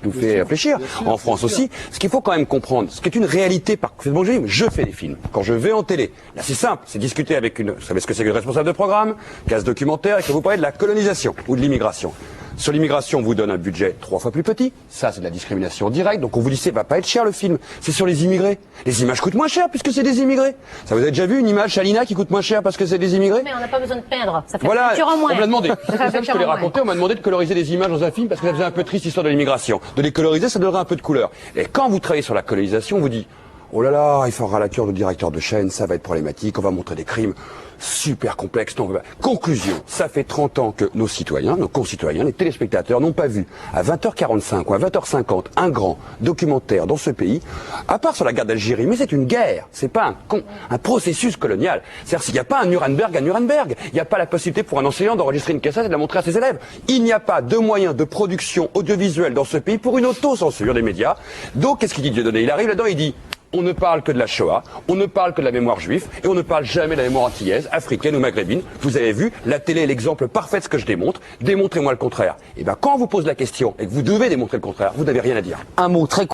nous fait réfléchir. En France aussi, ce qu'il faut quand même comprendre, ce qui est une réalité par je fais des films. Quand je vais en télé, là c'est simple, c'est discuter avec vous savez ce que c'est que le responsable de programme, casse documentaire, et que vous parlez de la colonisation ou de l'immigration. Sur l'immigration, on vous donne un budget 3 fois plus petit. Ça, c'est de la discrimination directe. Donc on vous dit, ça va pas être cher le film. C'est sur les immigrés. Les images coûtent moins cher puisque c'est des immigrés. Ça, vous avez déjà vu une image Chalina qui coûte moins cher parce que c'est des immigrés? Mais on n'a pas besoin de peindre. Ça fait voilà, en moins. on me l'a demandé. C'est ça que je peux les raconter. On m'a demandé de coloriser des images dans un film parce que ça faisait un peu triste l'histoire de l'immigration. De les coloriser, ça donnerait un peu de couleur. Et quand vous travaillez sur la colonisation, on vous dit, oh là là, il faudra la cure de directeur de chaîne, ça va être problématique, on va montrer des crimes super complexes. Non, conclusion, ça fait 30 ans que nos citoyens, nos concitoyens, les téléspectateurs n'ont pas vu à 20h45 ou à 20h50 un grand documentaire dans ce pays, à part sur la guerre d'Algérie, mais c'est une guerre, c'est pas un processus colonial. C'est-à-dire s'il n'y a pas un Nuremberg à Nuremberg, il n'y a pas la possibilité pour un enseignant d'enregistrer une cassette et de la montrer à ses élèves. Il n'y a pas de moyens de production audiovisuelle dans ce pays pour une auto-censure des médias. Donc qu'est-ce qu'il dit Dieudonné? Il arrive là-dedans, il dit on ne parle que de la Shoah, on ne parle que de la mémoire juive, et on ne parle jamais de la mémoire antillaise, africaine ou maghrébine. Vous avez vu, la télé est l'exemple parfait de ce que je démontre. Démontrez-moi le contraire. Et bien, quand on vous pose la question et que vous devez démontrer le contraire, vous n'avez rien à dire. Un mot très